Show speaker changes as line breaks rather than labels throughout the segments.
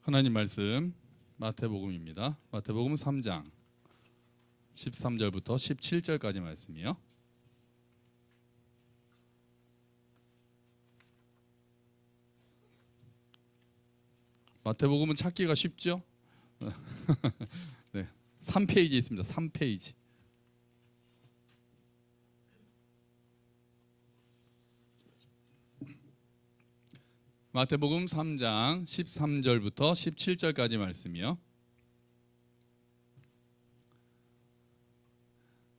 하나님 말씀 마태복음입니다. 마태복음 3장 13절부터 17절까지 말씀이요. 마태복음은 찾기가 쉽죠? 네, 3페이지 있습니다. 3페이지. 마태복음 3장 13절부터 17절까지 말씀이요.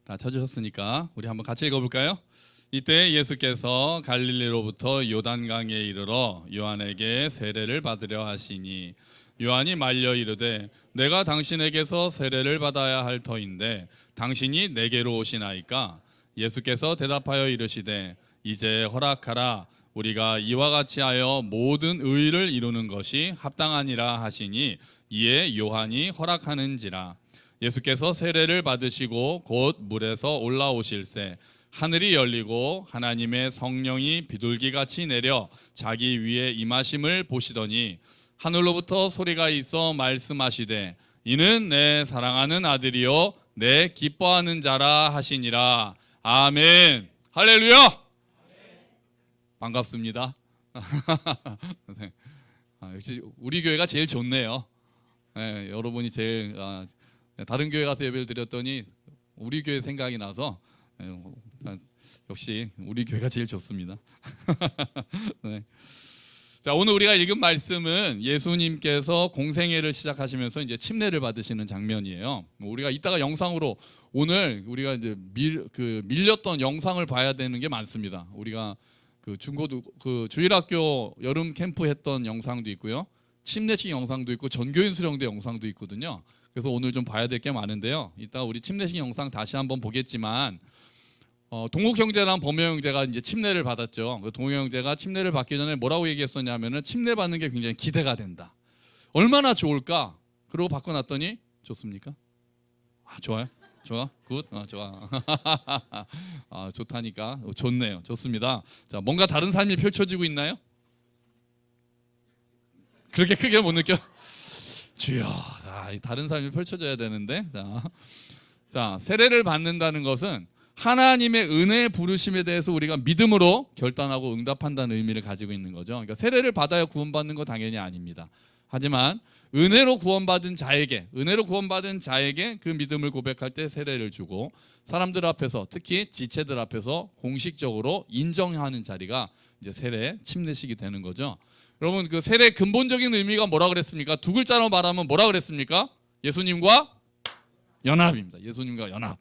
다 찾으셨으니까 우리 한번 같이 읽어볼까요? 이때 예수께서 갈릴리로부터 요단강에 이르러 요한에게 세례를 받으려 하시니 요한이 말려 이르되 내가 당신에게서 세례를 받아야 할 터인데 당신이 내게로 오시나이까? 예수께서 대답하여 이르시되 이제 허락하라. 우리가 이와 같이 하여 모든 의를 이루는 것이 합당하니라 하시니 이에 요한이 허락하는지라. 예수께서 세례를 받으시고 곧 물에서 올라오실새 하늘이 열리고 하나님의 성령이 비둘기같이 내려 자기 위에 임하심을 보시더니 하늘로부터 소리가 있어 말씀하시되 이는 내 사랑하는 아들이요 내 기뻐하는 자라 하시니라. 아멘. 할렐루야. 반갑습니다. 네. 역시 우리 교회가 제일 좋네요. 네, 여러분이 제일 다른 교회 가서 예배를 드렸더니 우리 교회 생각이 나서 역시 우리 교회가 제일 좋습니다. 네. 자, 오늘 우리가 읽은 말씀은 예수님께서 공생애를 시작하시면서 이제 침례를 받으시는 장면이에요. 우리가 이따가 영상으로 오늘 우리가 이제 밀렸던 영상을 봐야 되는 게 많습니다. 우리가 중고등 주일학교 여름 캠프 했던 영상도 있고요. 침례식 영상도 있고 전교인 수련대 영상도 있거든요. 그래서 오늘 좀 봐야 될 게 많은데요. 이따 우리 침례식 영상 다시 한번 보겠지만 동욱 형제랑 범효 형제가 이제 침례를 받았죠. 동욱 형제가 침례를 받기 전에 뭐라고 얘기했었냐면은 침례 받는 게 굉장히 기대가 된다. 얼마나 좋을까? 그러고 받고 났더니 좋습니까? 좋아요. 좋아? 굿? 좋아. 좋다니까. 좋네요. 좋습니다. 자, 뭔가 다른 삶이 펼쳐지고 있나요? 그렇게 크게 못 느껴? 주여. 자, 다른 삶이 펼쳐져야 되는데. 자, 세례를 받는다는 것은 하나님의 은혜의 부르심에 대해서 우리가 믿음으로 결단하고 응답한다는 의미를 가지고 있는 거죠. 그러니까 세례를 받아야 구원받는 거 당연히 아닙니다. 하지만 은혜로 구원받은 자에게 그 믿음을 고백할 때 세례를 주고 사람들 앞에서 특히 지체들 앞에서 공식적으로 인정하는 자리가 이제 세례 침례식이 되는 거죠. 여러분 그 세례의 근본적인 의미가 뭐라 그랬습니까? 두 글자로 말하면 뭐라 그랬습니까? 예수님과 연합입니다. 예수님과 연합.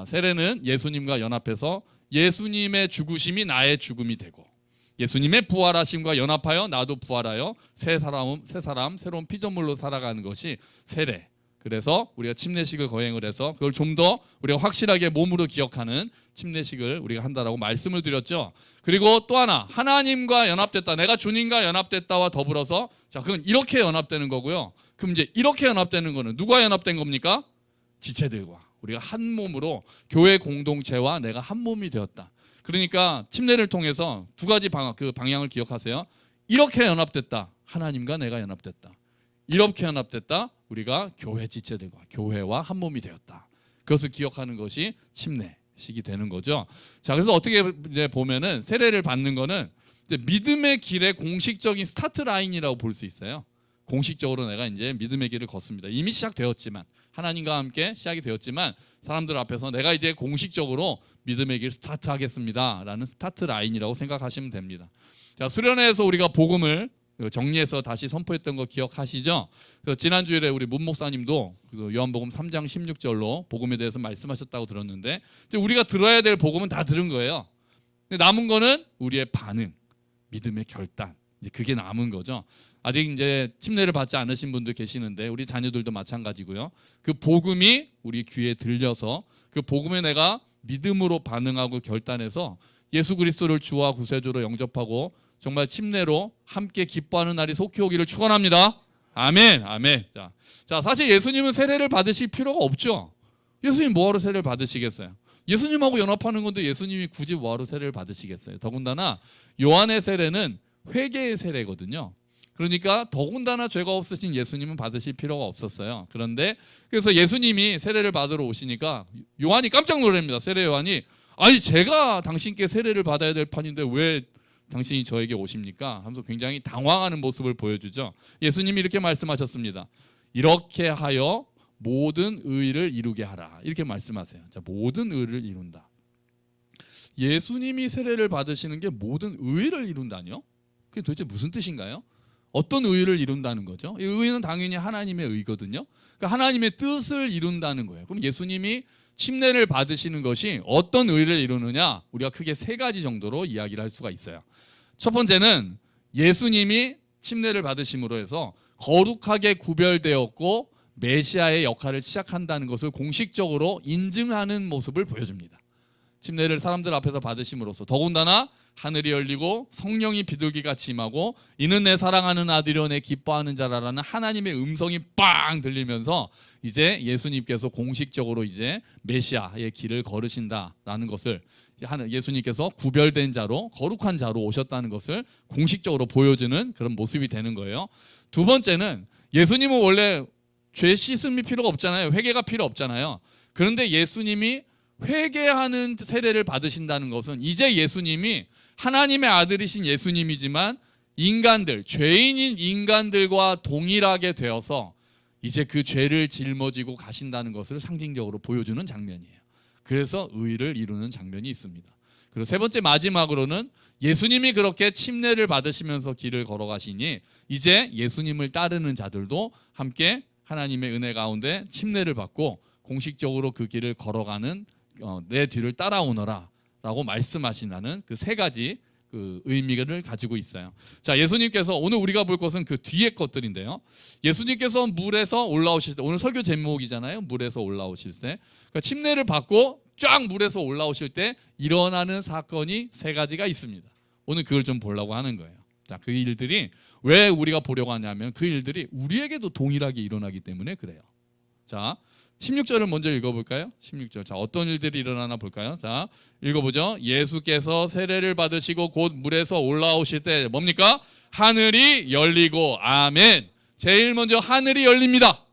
세례는 예수님과 연합해서 예수님의 죽으심이 나의 죽음이 되고 예수님의 부활하심과 연합하여 나도 부활하여 새 사람 새로운 피조물로 살아가는 것이 세례. 그래서 우리가 침례식을 거행을 해서 그걸 좀 더 우리가 확실하게 몸으로 기억하는 침례식을 우리가 한다라고 말씀을 드렸죠. 그리고 또 하나 하나님과 연합됐다. 내가 주님과 연합됐다와 더불어서 자 그건 이렇게 연합되는 거고요. 그럼 이제 이렇게 연합되는 거는 누가 연합된 겁니까? 지체들과 우리가 한 몸으로 교회 공동체와 내가 한 몸이 되었다. 그러니까 침례를 통해서 두 가지 방향을 기억하세요. 이렇게 연합됐다. 하나님과 내가 연합됐다. 이렇게 연합됐다. 우리가 교회 지체들과 교회와 한 몸이 되었다. 그것을 기억하는 것이 침례식이 되는 거죠. 자, 그래서 어떻게 보면은 세례를 받는 거는 이제 믿음의 길의 공식적인 스타트 라인이라고 볼 수 있어요. 공식적으로 내가 이제 믿음의 길을 걷습니다. 이미 시작되었지만 하나님과 함께 시작이 되었지만 사람들 앞에서 내가 이제 공식적으로 믿음의 길 스타트하겠습니다 라는 스타트 라인이라고 생각하시면 됩니다. 자, 수련회에서 우리가 복음을 정리해서 다시 선포했던 거 기억하시죠? 그래서 지난주일에 우리 문 목사님도 요한복음 3장 16절로 복음에 대해서 말씀하셨다고 들었는데 우리가 들어야 될 복음은 다 들은 거예요. 근데 남은 거는 우리의 반응, 믿음의 결단, 이제 그게 남은 거죠. 아직 이제 침례를 받지 않으신 분들 계시는데 우리 자녀들도 마찬가지고요. 그 복음이 우리 귀에 들려서 그 복음에 내가 믿음으로 반응하고 결단해서 예수 그리스도를 주와 구세주로 영접하고 정말 침례로 함께 기뻐하는 날이 속히 오기를 축원합니다. 아멘. 아멘. 자, 사실 예수님은 세례를 받으실 필요가 없죠. 예수님 뭐하러 세례를 받으시겠어요? 예수님하고 연합하는 건데 예수님이 굳이 뭐하러 세례를 받으시겠어요? 더군다나 요한의 세례는 회개의 세례거든요. 그러니까 더군다나 죄가 없으신 예수님은 받으실 필요가 없었어요. 그런데 그래서 예수님이 세례를 받으러 오시니까 요한이 깜짝 놀랍니다. 세례 요한이 아니 제가 당신께 세례를 받아야 될 판인데 왜 당신이 저에게 오십니까? 하면서 굉장히 당황하는 모습을 보여주죠. 예수님이 이렇게 말씀하셨습니다. 이렇게 하여 모든 의를 이루게 하라. 이렇게 말씀하세요. 자, 모든 의를 이룬다. 예수님이 세례를 받으시는 게 모든 의를 이룬다뇨? 그게 도대체 무슨 뜻인가요? 어떤 의를 이룬다는 거죠? 이 의는 당연히 하나님의 의거든요. 그러니까 하나님의 뜻을 이룬다는 거예요. 그럼 예수님이 침례를 받으시는 것이 어떤 의를 이루느냐? 우리가 크게 세 가지 정도로 이야기를 할 수가 있어요. 첫 번째는 예수님이 침례를 받으심으로 해서 거룩하게 구별되었고 메시아의 역할을 시작한다는 것을 공식적으로 인증하는 모습을 보여줍니다. 침례를 사람들 앞에서 받으심으로써 더군다나 하늘이 열리고 성령이 비둘기같이 임하고 이는 내 사랑하는 아들이요 내 기뻐하는 자라라는 하나님의 음성이 빵 들리면서 이제 예수님께서 공식적으로 이제 메시아의 길을 걸으신다라는 것을 예수님께서 구별된 자로 거룩한 자로 오셨다는 것을 공식적으로 보여주는 그런 모습이 되는 거예요. 두 번째는 예수님은 원래 죄 씻음이 필요가 없잖아요. 회개가 필요 없잖아요. 그런데 예수님이 회개하는 세례를 받으신다는 것은 이제 예수님이 하나님의 아들이신 예수님이지만 인간들, 죄인인 인간들과 동일하게 되어서 이제 그 죄를 짊어지고 가신다는 것을 상징적으로 보여주는 장면이에요. 그래서 의를 이루는 장면이 있습니다. 그리고 세 번째 마지막으로는 예수님이 그렇게 침례를 받으시면서 길을 걸어가시니 이제 예수님을 따르는 자들도 함께 하나님의 은혜 가운데 침례를 받고 공식적으로 그 길을 걸어가는 내 뒤를 따라오너라 라고 말씀하신다는 그 세 가지 그 의미를 가지고 있어요. 자, 예수님께서 오늘 우리가 볼 것은 그 뒤에 것들인데요. 예수님께서 물에서 올라오실 때, 오늘 설교 제목이잖아요. 물에서 올라오실 때, 그러니까 침례를 받고 쫙 물에서 올라오실 때 일어나는 사건이 세 가지가 있습니다. 오늘 그걸 좀 보려고 하는 거예요. 자, 그 일들이 왜 우리가 보려고 하냐면 그 일들이 우리에게도 동일하게 일어나기 때문에 그래요. 자, 16절을 먼저 읽어볼까요? 16절. 자, 어떤 일들이 일어나나 볼까요? 자, 읽어보죠. 예수께서 세례를 받으시고 곧 물에서 올라오실 때 뭡니까? 하늘이 열리고 아멘. 제일 먼저 하늘이 열립니다.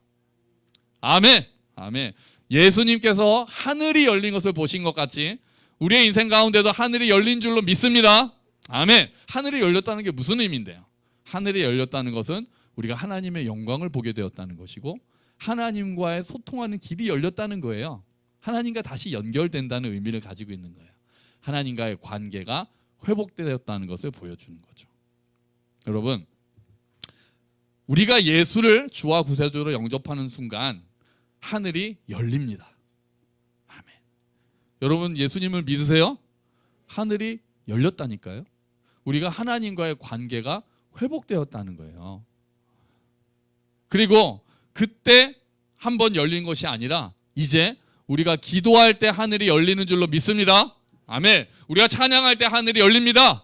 아멘. 아멘. 예수님께서 하늘이 열린 것을 보신 것 같이 우리의 인생 가운데도 하늘이 열린 줄로 믿습니다. 아멘. 하늘이 열렸다는 게 무슨 의미인데요? 하늘이 열렸다는 것은 우리가 하나님의 영광을 보게 되었다는 것이고 하나님과의 소통하는 길이 열렸다는 거예요. 하나님과 다시 연결된다는 의미를 가지고 있는 거예요. 하나님과의 관계가 회복되었다는 것을 보여주는 거죠. 여러분, 우리가 예수를 주와 구세주로 영접하는 순간 하늘이 열립니다. 아멘. 여러분, 예수님을 믿으세요? 하늘이 열렸다니까요. 우리가 하나님과의 관계가 회복되었다는 거예요. 그리고 그때 한번 열린 것이 아니라 이제 우리가 기도할 때 하늘이 열리는 줄로 믿습니다. 아멘. 우리가 찬양할 때 하늘이 열립니다.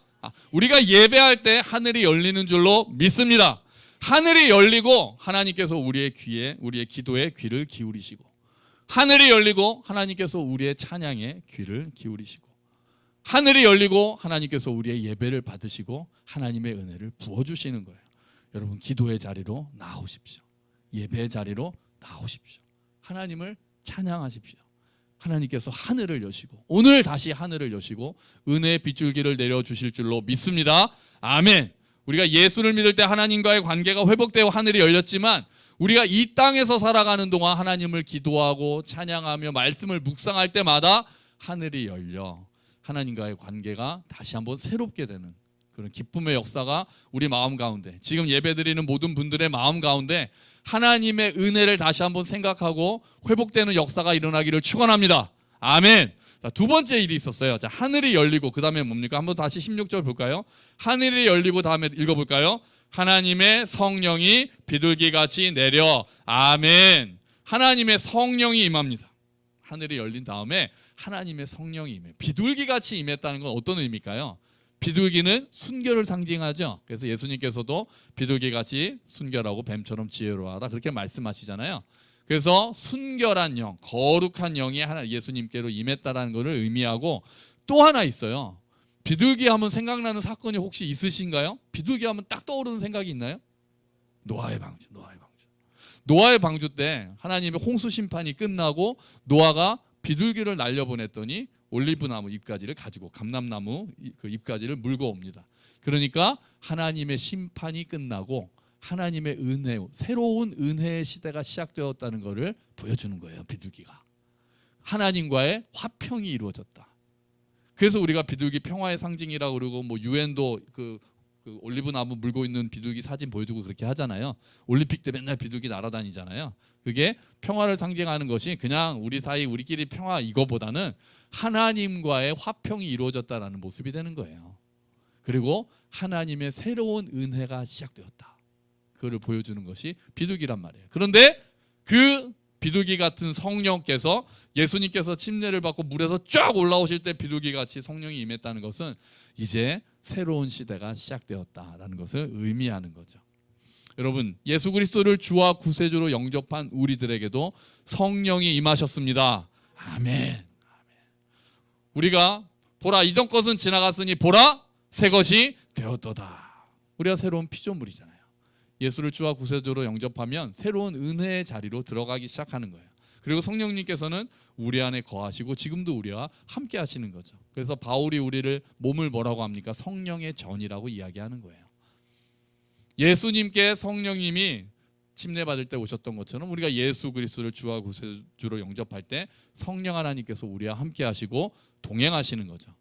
우리가 예배할 때 하늘이 열리는 줄로 믿습니다. 하늘이 열리고 하나님께서 우리의 귀에, 우리의 기도에 귀를 기울이시고 하늘이 열리고 하나님께서 우리의 찬양에 귀를 기울이시고 하늘이 열리고 하나님께서 우리의 예배를 받으시고 하나님의 은혜를 부어주시는 거예요. 여러분, 기도의 자리로 나오십시오. 예배의 자리로 나오십시오. 하나님을 찬양하십시오. 하나님께서 하늘을 여시고 오늘 다시 하늘을 여시고 은혜의 빗줄기를 내려주실 줄로 믿습니다. 아멘. 우리가 예수를 믿을 때 하나님과의 관계가 회복되고 하늘이 열렸지만 우리가 이 땅에서 살아가는 동안 하나님을 기도하고 찬양하며 말씀을 묵상할 때마다 하늘이 열려 하나님과의 관계가 다시 한번 새롭게 되는 그런 기쁨의 역사가 우리 마음 가운데, 지금 예배드리는 모든 분들의 마음 가운데 하나님의 은혜를 다시 한번 생각하고 회복되는 역사가 일어나기를 축원합니다. 아멘. 자, 두 번째 일이 있었어요. 자, 하늘이 열리고 그 다음에 뭡니까? 한번 다시 16절 볼까요? 하늘이 열리고 다음에 읽어볼까요? 하나님의 성령이 비둘기같이 내려 아멘. 하나님의 성령이 임합니다. 하늘이 열린 다음에 하나님의 성령이 임해. 비둘기같이 임했다는 건 어떤 의미일까요? 비둘기는 순결을 상징하죠. 그래서 예수님께서도 비둘기같이 순결하고 뱀처럼 지혜로워하라 그렇게 말씀하시잖아요. 그래서 순결한 영, 거룩한 영이 하나 예수님께로 임했다라는 것을 의미하고 또 하나 있어요. 비둘기 하면 생각나는 사건이 혹시 있으신가요? 비둘기 하면 딱 떠오르는 생각이 있나요? 노아의 방주. 노아의 방주 때 하나님의 홍수 심판이 끝나고 노아가 비둘기를 날려보냈더니 올리브나무 잎가지를 가지고 감람나무 그 잎가지를 물고 옵니다. 그러니까 하나님의 심판이 끝나고 하나님의 은혜, 새로운 은혜의 시대가 시작되었다는 것을 보여주는 거예요. 비둘기가 하나님과의 화평이 이루어졌다. 그래서 우리가 비둘기 평화의 상징이라고 그러고 뭐 유엔도 그 올리브나무 물고 있는 비둘기 사진 보여주고 그렇게 하잖아요. 올림픽 때 맨날 비둘기 날아다니잖아요. 그게 평화를 상징하는 것이 그냥 우리 사이 우리끼리 평화 이거보다는 하나님과의 화평이 이루어졌다라는 모습이 되는 거예요. 그리고 하나님의 새로운 은혜가 시작되었다. 그거를 보여주는 것이 비둘기란 말이에요. 그런데 그 비둘기 같은 성령께서 예수님께서 침례를 받고 물에서 쫙 올라오실 때 비둘기같이 성령이 임했다는 것은 이제 새로운 시대가 시작되었다라는 것을 의미하는 거죠. 여러분, 예수 그리스도를 주와 구세주로 영접한 우리들에게도 성령이 임하셨습니다. 아멘. 우리가 보라 이전 것은 지나갔으니 보라 새 것이 되었도다. 우리가 새로운 피조물이잖아요. 예수를 주와 구세주로 영접하면 새로운 은혜의 자리로 들어가기 시작하는 거예요. 그리고 성령님께서는 우리 안에 거하시고 지금도 우리와 함께 하시는 거죠. 그래서 바울이 우리를 몸을 뭐라고 합니까? 성령의 전이라고 이야기하는 거예요. 예수님께 성령님이 침례받을 때 오셨던 것처럼 우리가 예수 그리스도를 주와 구세주로 영접할 때 성령 하나님께서 우리와 함께 하시고 동행하시는 거죠.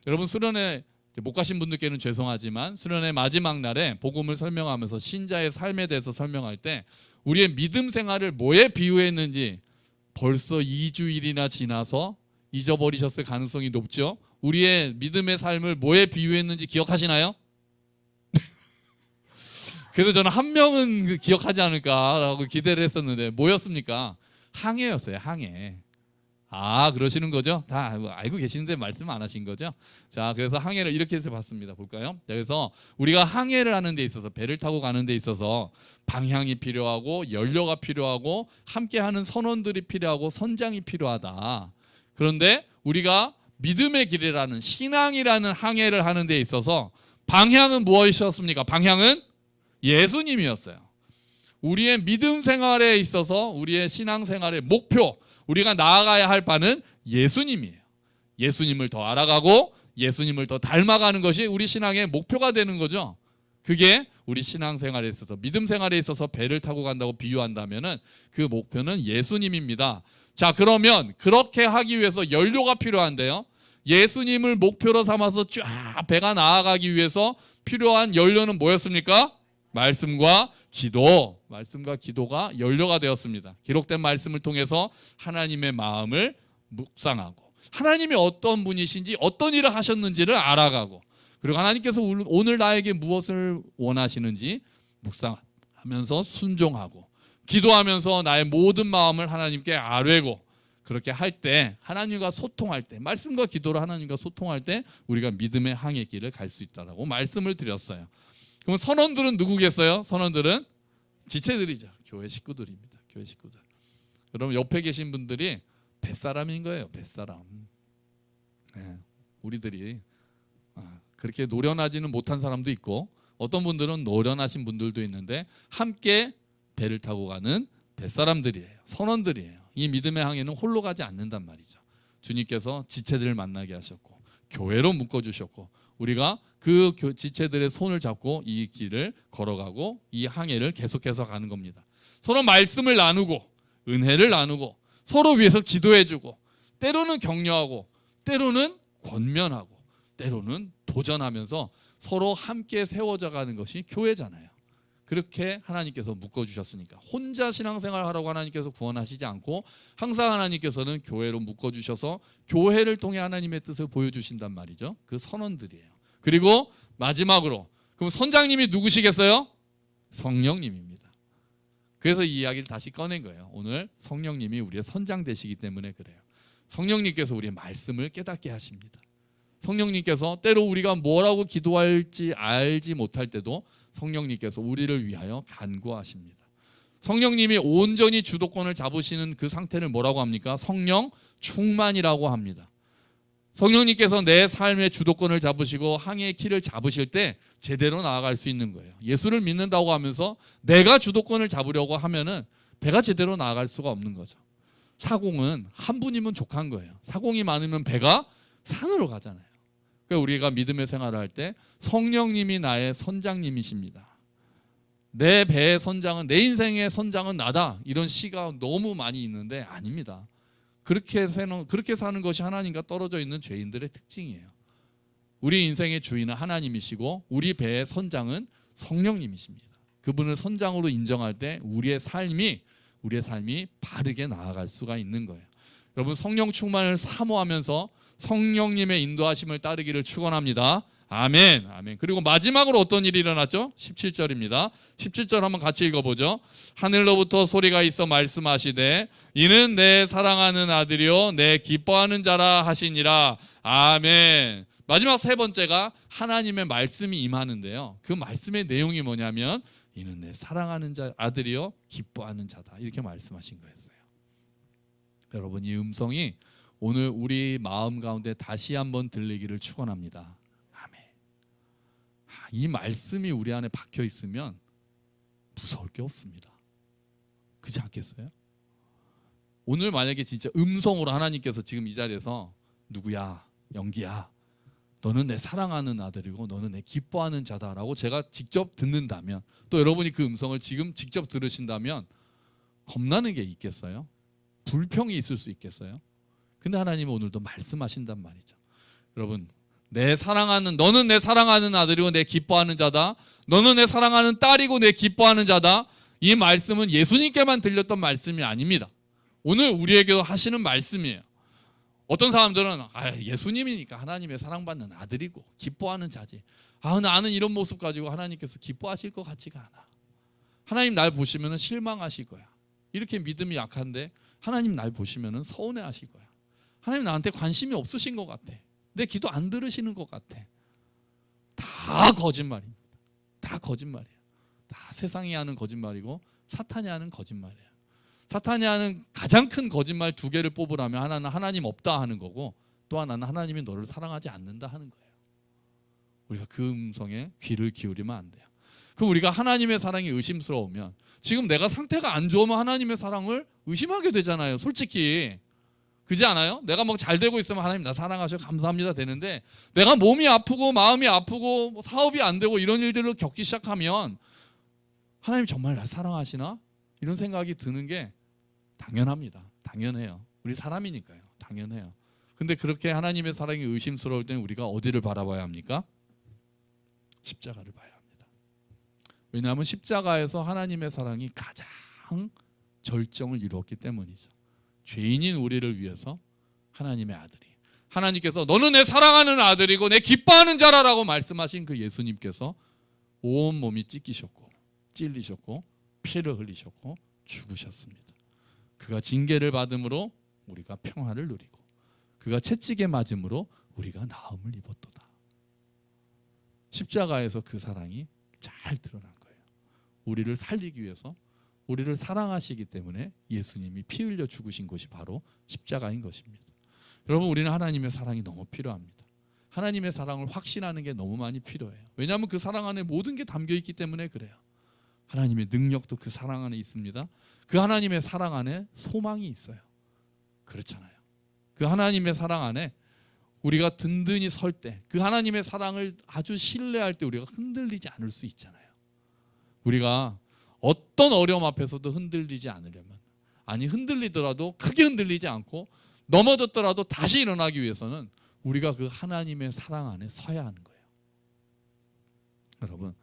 여러분, 수련회 못 가신 분들께는 죄송하지만 수련회 마지막 날에 복음을 설명하면서 신자의 삶에 대해서 설명할 때 우리의 믿음 생활을 뭐에 비유했는지 벌써 2주일이나 지나서 잊어버리셨을 가능성이 높죠. 우리의 믿음의 삶을 뭐에 비유했는지 기억하시나요? 그래서 저는 한 명은 기억하지 않을까라고 기대를 했었는데 뭐였습니까? 항해였어요. 항해. 아, 그러시는 거죠? 다 알고 계시는데 말씀 안 하신 거죠? 자, 그래서 항해를 이렇게 해서 봤습니다. 볼까요? 그래서 우리가 항해를 하는 데 있어서 배를 타고 가는 데 있어서 방향이 필요하고 연료가 필요하고 함께하는 선원들이 필요하고 선장이 필요하다. 그런데 우리가 믿음의 길이라는 신앙이라는 항해를 하는 데 있어서 방향은 무엇이었습니까? 방향은 예수님이었어요. 우리의 믿음 생활에 있어서 우리의 신앙 생활의 목표, 우리가 나아가야 할 바는 예수님이에요. 예수님을 더 알아가고 예수님을 더 닮아가는 것이 우리 신앙의 목표가 되는 거죠. 그게 우리 신앙 생활에 있어서 믿음 생활에 있어서 배를 타고 간다고 비유한다면은 그 목표는 예수님입니다. 자, 그러면 그렇게 하기 위해서 연료가 필요한데요. 예수님을 목표로 삼아서 쫙 배가 나아가기 위해서 필요한 연료는 뭐였습니까? 말씀과 기도, 말씀과 기도가 연료가 되었습니다. 기록된 말씀을 통해서 하나님의 마음을 묵상하고 하나님이 어떤 분이신지 어떤 일을 하셨는지를 알아가고 그리고 하나님께서 오늘 나에게 무엇을 원하시는지 묵상하면서 순종하고 기도하면서 나의 모든 마음을 하나님께 아뢰고 그렇게 할 때 하나님과 소통할 때 말씀과 기도로 하나님과 소통할 때 우리가 믿음의 항해길을 갈 수 있다라고 말씀을 드렸어요. 그럼 선원들은 누구겠어요? 선원들은 지체들이죠. 교회 식구들입니다. 교회 식구들. 여러분 옆에 계신 분들이 뱃사람인 거예요. 뱃사람. 네, 우리들이 그렇게 노련하지는 못한 사람도 있고 어떤 분들은 노련하신 분들도 있는데 함께 배를 타고 가는 뱃사람들이에요. 선원들이에요. 이 믿음의 항해는 홀로 가지 않는단 말이죠. 주님께서 지체들을 만나게 하셨고 교회로 묶어주셨고 우리가 그 지체들의 손을 잡고 이 길을 걸어가고 이 항해를 계속해서 가는 겁니다. 서로 말씀을 나누고 은혜를 나누고 서로 위해서 기도해주고 때로는 격려하고 때로는 권면하고 때로는 도전하면서 서로 함께 세워져 가는 것이 교회잖아요. 그렇게 하나님께서 묶어주셨으니까 혼자 신앙생활 하라고 하나님께서 구원하시지 않고 항상 하나님께서는 교회로 묶어주셔서 교회를 통해 하나님의 뜻을 보여주신단 말이죠. 그 선원들이에요. 그리고 마지막으로 그럼 선장님이 누구시겠어요? 성령님입니다. 그래서 이 이야기를 다시 꺼낸 거예요. 오늘 성령님이 우리의 선장 되시기 때문에 그래요. 성령님께서 우리의 말씀을 깨닫게 하십니다. 성령님께서 때로 우리가 뭐라고 기도할지 알지 못할 때도 성령님께서 우리를 위하여 간구하십니다. 성령님이 온전히 주도권을 잡으시는 그 상태를 뭐라고 합니까? 성령 충만이라고 합니다. 성령님께서 내 삶의 주도권을 잡으시고 항해의 키를 잡으실 때 제대로 나아갈 수 있는 거예요. 예수를 믿는다고 하면서 내가 주도권을 잡으려고 하면은 배가 제대로 나아갈 수가 없는 거죠. 사공은 한 분이면 족한 거예요. 사공이 많으면 배가 산으로 가잖아요. 그러니까 우리가 믿음의 생활을 할 때 성령님이 나의 선장님이십니다. 내 배의 선장은, 내 인생의 선장은 나다, 이런 시가 너무 많이 있는데 아닙니다. 그렇게 사는 것이 하나님과 떨어져 있는 죄인들의 특징이에요. 우리 인생의 주인은 하나님이시고 우리 배의 선장은 성령님이십니다. 그분을 선장으로 인정할 때 우리의 삶이 바르게 나아갈 수가 있는 거예요. 여러분, 성령 충만을 사모하면서 성령님의 인도하심을 따르기를 축원합니다. 아멘. 아멘. 그리고 마지막으로 어떤 일이 일어났죠? 17절입니다. 17절 한번 같이 읽어보죠. 하늘로부터 소리가 있어 말씀하시되 이는 내 사랑하는 아들이요 내 기뻐하는 자라 하시니라. 아멘. 마지막 세 번째가 하나님의 말씀이 임하는데요. 그 말씀의 내용이 뭐냐면 이는 내 사랑하는 자 아들이요 기뻐하는 자다, 이렇게 말씀하신 거였어요. 여러분, 이 음성이 오늘 우리 마음 가운데 다시 한번 들리기를 축원합니다. 이 말씀이 우리 안에 박혀 있으면 무서울 게 없습니다. 그렇지 않겠어요? 오늘 만약에 진짜 음성으로 하나님께서 지금 이 자리에서 누구야, 영기야, 너는 내 사랑하는 아들이고 너는 내 기뻐하는 자다라고 제가 직접 듣는다면, 또 여러분이 그 음성을 지금 직접 들으신다면 겁나는 게 있겠어요? 불평이 있을 수 있겠어요? 근데 하나님은 오늘도 말씀하신단 말이죠. 여러분, 너는 내 사랑하는 아들이고 내 기뻐하는 자다. 너는 내 사랑하는 딸이고 내 기뻐하는 자다. 이 말씀은 예수님께만 들렸던 말씀이 아닙니다. 오늘 우리에게도 하시는 말씀이에요. 어떤 사람들은 예수님이니까 하나님의 사랑받는 아들이고 기뻐하는 자지. 나는 이런 모습 가지고 하나님께서 기뻐하실 것 같지가 않아. 하나님 날 보시면 실망하실 거야. 이렇게 믿음이 약한데 하나님 날 보시면 서운해하실 거야. 하나님 나한테 관심이 없으신 것 같아. 내 기도 안 들으시는 것 같아. 다 거짓말입니다. 다 거짓말이에요. 다 세상이 하는 거짓말이고 사탄이 하는 거짓말이에요. 사탄이 하는 가장 큰 거짓말 두 개를 뽑으라면 하나는 하나님 없다 하는 거고, 또 하나는 하나님이 너를 사랑하지 않는다 하는 거예요. 우리가 그 음성에 귀를 기울이면 안 돼요. 그럼 우리가 하나님의 사랑이 의심스러우면, 지금 내가 상태가 안 좋으면 하나님의 사랑을 의심하게 되잖아요. 솔직히. 그렇지 않아요? 내가 뭐 잘 되고 있으면 하나님 나 사랑하셔 감사합니다 되는데, 내가 몸이 아프고 마음이 아프고 사업이 안 되고 이런 일들을 겪기 시작하면 하나님 정말 나 사랑하시나? 이런 생각이 드는 게 당연합니다. 당연해요. 우리 사람이니까요. 당연해요. 근데 그렇게 하나님의 사랑이 의심스러울 때는 우리가 어디를 바라봐야 합니까? 십자가를 봐야 합니다. 왜냐하면 십자가에서 하나님의 사랑이 가장 절정을 이루었기 때문이죠. 죄인인 우리를 위해서 하나님의 아들이, 하나님께서 너는 내 사랑하는 아들이고 내 기뻐하는 자라라고 말씀하신 그 예수님께서 온 몸이 찢기셨고 찔리셨고 피를 흘리셨고 죽으셨습니다. 그가 징계를 받음으로 우리가 평화를 누리고 그가 채찍에 맞음으로 우리가 나음을 입었도다. 십자가에서 그 사랑이 잘 드러난 거예요. 우리를 살리기 위해서, 우리를 사랑하시기 때문에 예수님이 피 흘려 죽으신 것이 바로 십자가인 것입니다. 여러분, 우리는 하나님의 사랑이 너무 필요합니다. 하나님의 사랑을 확신하는 게 너무 많이 필요해요. 왜냐하면 그 사랑 안에 모든 게 담겨 있기 때문에 그래요. 하나님의 능력도 그 사랑 안에 있습니다. 그 하나님의 사랑 안에 소망이 있어요. 그렇잖아요. 그 하나님의 사랑 안에 우리가 든든히 설 때, 그 하나님의 사랑을 아주 신뢰할 때 우리가 흔들리지 않을 수 있잖아요. 우리가 어떤 어려움 앞에서도 흔들리지 않으려면, 아니 흔들리더라도 크게 흔들리지 않고 넘어졌더라도 다시 일어나기 위해서는 우리가 그 하나님의 사랑 안에 서야 하는 거예요. 여러분,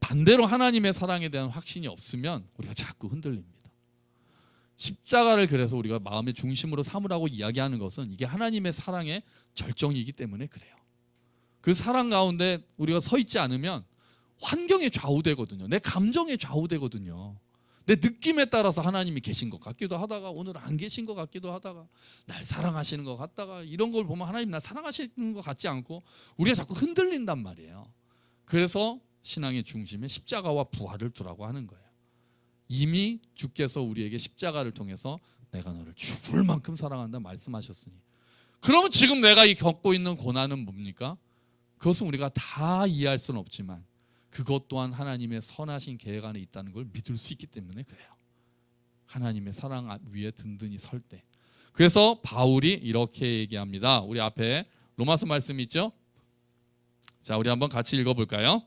반대로 하나님의 사랑에 대한 확신이 없으면 우리가 자꾸 흔들립니다. 십자가를 그래서 우리가 마음의 중심으로 삼으라고 이야기하는 것은 이게 하나님의 사랑의 절정이기 때문에 그래요. 그 사랑 가운데 우리가 서 있지 않으면 환경에 좌우되거든요. 내 감정에 좌우되거든요. 내 느낌에 따라서 하나님이 계신 것 같기도 하다가 오늘 안 계신 것 같기도 하다가 날 사랑하시는 것 같다가, 이런 걸 보면 하나님 날 사랑하시는 것 같지 않고 우리가 자꾸 흔들린단 말이에요. 그래서 신앙의 중심에 십자가와 부활을 두라고 하는 거예요. 이미 주께서 우리에게 십자가를 통해서 내가 너를 죽을 만큼 사랑한다 말씀하셨으니 그러면 지금 내가 겪고 있는 고난은 뭡니까? 그것은 우리가 다 이해할 수는 없지만 그것 또한 하나님의 선하신 계획 안에 있다는 걸 믿을 수 있기 때문에 그래요. 하나님의 사랑 위에 든든히 설 때. 그래서 바울이 이렇게 얘기합니다. 우리 앞에 로마서 말씀 있죠? 자, 우리 한번 같이 읽어볼까요?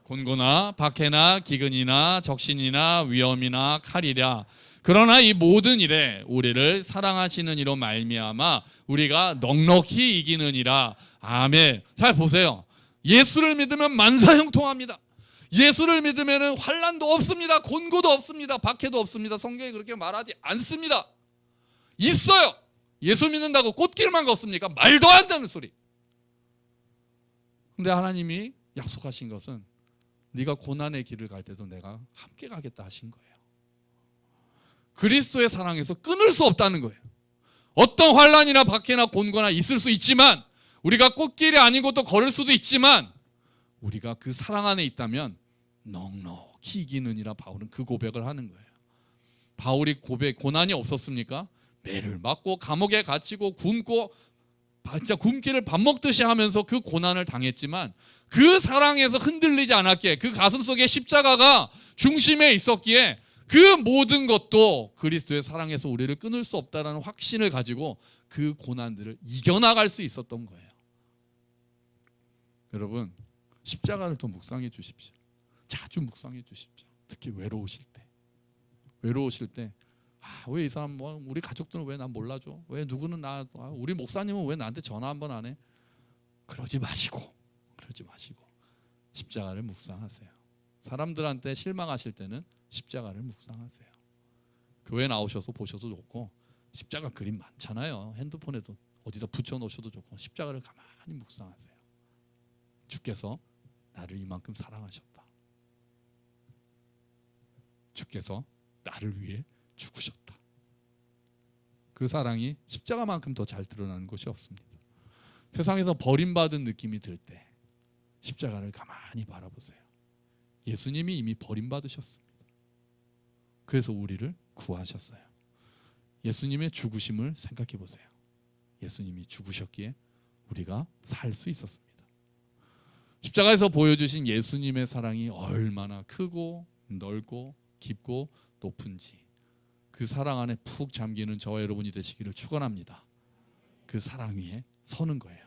곤고나 박해나 기근이나 적신이나 위험이나 칼이랴. 그러나 이 모든 일에 우리를 사랑하시는 이로 말미암아 우리가 넉넉히 이기느니라. 아멘. 잘 보세요. 예수를 믿으면 만사형통합니다. 예수를 믿으면 환난도 없습니다. 곤고도 없습니다. 박해도 없습니다. 성경이 그렇게 말하지 않습니다. 있어요. 예수 믿는다고 꽃길만 걷습니까? 말도 안 되는 소리. 근데 하나님이 약속하신 것은 네가 고난의 길을 갈 때도 내가 함께 가겠다 하신 거예요. 그리스도의 사랑에서 끊을 수 없다는 거예요. 어떤 환난이나 박해나 곤고나 있을 수 있지만 우리가 꽃길이 아닌 곳도 걸을 수도 있지만 우리가 그 사랑 안에 있다면 넉넉히 이기느니라. 바울은 그 고백을 하는 거예요. 바울이 고난이 없었습니까? 매를 맞고 감옥에 갇히고 굶고 진짜 굶기를 밥 먹듯이 하면서 그 고난을 당했지만 그 사랑에서 흔들리지 않았기에 그 가슴 속에 십자가가 중심에 있었기에 그 모든 것도 그리스도의 사랑에서 우리를 끊을 수 없다는 확신을 가지고 그 고난들을 이겨나갈 수 있었던 거예요. 여러분, 십자가를 더 묵상해 주십시오. 자주 묵상해 주십시오. 특히 외로우실 때 왜 이 사람 우리 가족들은 왜 난 몰라줘? 왜 누구는 우리 목사님은 왜 나한테 전화 한번 안 해? 그러지 마시고 십자가를 묵상하세요. 사람들한테 실망하실 때는 십자가를 묵상하세요. 교회 나오셔서 보셔도 좋고 십자가 그림 많잖아요. 핸드폰에도 어디다 붙여놓으셔도 좋고 십자가를 가만히 묵상하세요. 주께서 나를 이만큼 사랑하셨다. 주께서 나를 위해 죽으셨다. 그 사랑이 십자가만큼 더 잘 드러나는 것이 없습니다. 세상에서 버림받은 느낌이 들 때 십자가를 가만히 바라보세요. 예수님이 이미 버림받으셨습니다. 그래서 우리를 구하셨어요. 예수님의 죽으심을 생각해 보세요. 예수님이 죽으셨기에 우리가 살 수 있었습니다. 십자가에서 보여주신 예수님의 사랑이 얼마나 크고 넓고 깊고 높은지 그 사랑 안에 푹 잠기는 저와 여러분이 되시기를 축원합니다. 그 사랑 위에 서는 거예요.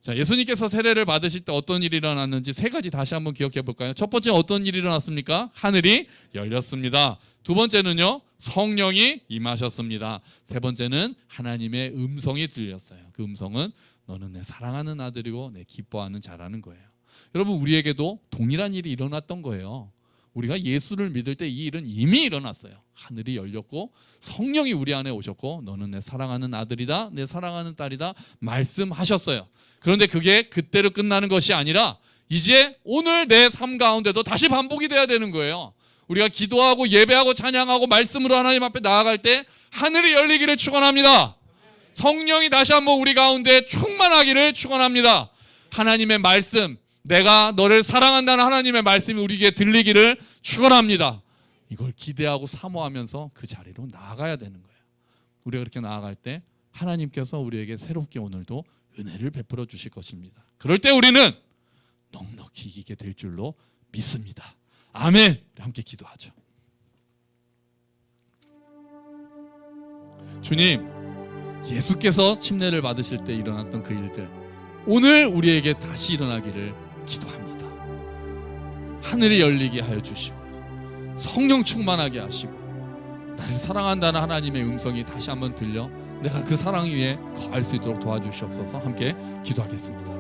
자, 예수님께서 세례를 받으실 때 어떤 일이 일어났는지 세 가지 다시 한번 기억해 볼까요? 첫 번째 어떤 일이 일어났습니까? 하늘이 열렸습니다. 두 번째는요, 성령이 임하셨습니다. 세 번째는 하나님의 음성이 들렸어요. 그 음성은 너는 내 사랑하는 아들이고 내 기뻐하는 자라는 거예요. 여러분, 우리에게도 동일한 일이 일어났던 거예요. 우리가 예수를 믿을 때 이 일은 이미 일어났어요. 하늘이 열렸고 성령이 우리 안에 오셨고 너는 내 사랑하는 아들이다, 내 사랑하는 딸이다 말씀하셨어요. 그런데 그게 그때로 끝나는 것이 아니라 이제 오늘 내 삶 가운데도 다시 반복이 돼야 되는 거예요. 우리가 기도하고 예배하고 찬양하고 말씀으로 하나님 앞에 나아갈 때 하늘이 열리기를 축원합니다. 성령이 다시 한번 우리 가운데 충만하기를 축원합니다. 하나님의 말씀, 내가 너를 사랑한다는 하나님의 말씀이 우리에게 들리기를 축원합니다. 이걸 기대하고 사모하면서 그 자리로 나아가야 되는 거예요. 우리가 그렇게 나아갈 때 하나님께서 우리에게 새롭게 오늘도 은혜를 베풀어 주실 것입니다. 그럴 때 우리는 넉넉히 이기게 될 줄로 믿습니다. 아멘. 함께 기도하죠. 주님, 예수께서 침례를 받으실 때 일어났던 그 일들 오늘 우리에게 다시 일어나기를 기도합니다. 하늘이 열리게 하여 주시고 성령 충만하게 하시고 나를 사랑한다는 하나님의 음성이 다시 한번 들려 내가 그 사랑 위에 거할 수 있도록 도와주시옵소서. 함께 기도하겠습니다.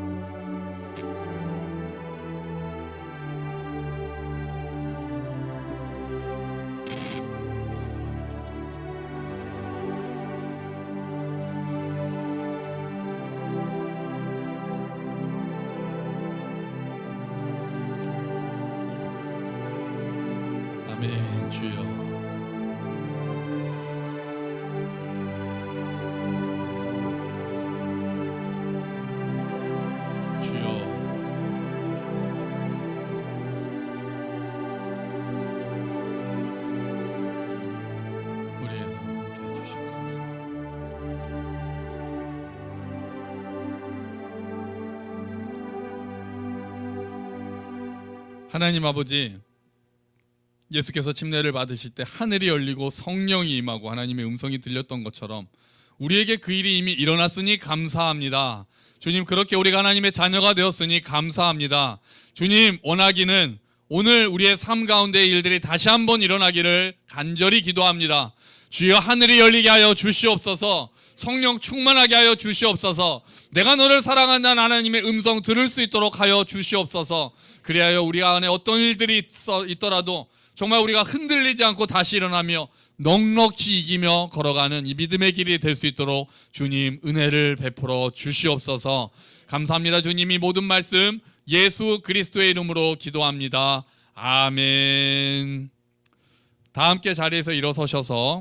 아멘. 주여, 하나님 아버지, 예수께서 침례를 받으실 때 하늘이 열리고 성령이 임하고 하나님의 음성이 들렸던 것처럼 우리에게 그 일이 이미 일어났으니 감사합니다. 주님, 그렇게 우리가 하나님의 자녀가 되었으니 감사합니다. 주님, 원하기는 오늘 우리의 삶 가운데의 일들이 다시 한번 일어나기를 간절히 기도합니다. 주여, 하늘이 열리게 하여 주시옵소서. 성령 충만하게 하여 주시옵소서. 내가 너를 사랑한다는 하나님의 음성 들을 수 있도록 하여 주시옵소서. 그리하여 우리 안에 어떤 일들이 있더라도 정말 우리가 흔들리지 않고 다시 일어나며 넉넉히 이기며 걸어가는 이 믿음의 길이 될 수 있도록 주님 은혜를 베풀어 주시옵소서. 감사합니다. 주님이 모든 말씀 예수 그리스도의 이름으로 기도합니다. 아멘. 다 함께 자리에서 일어서셔서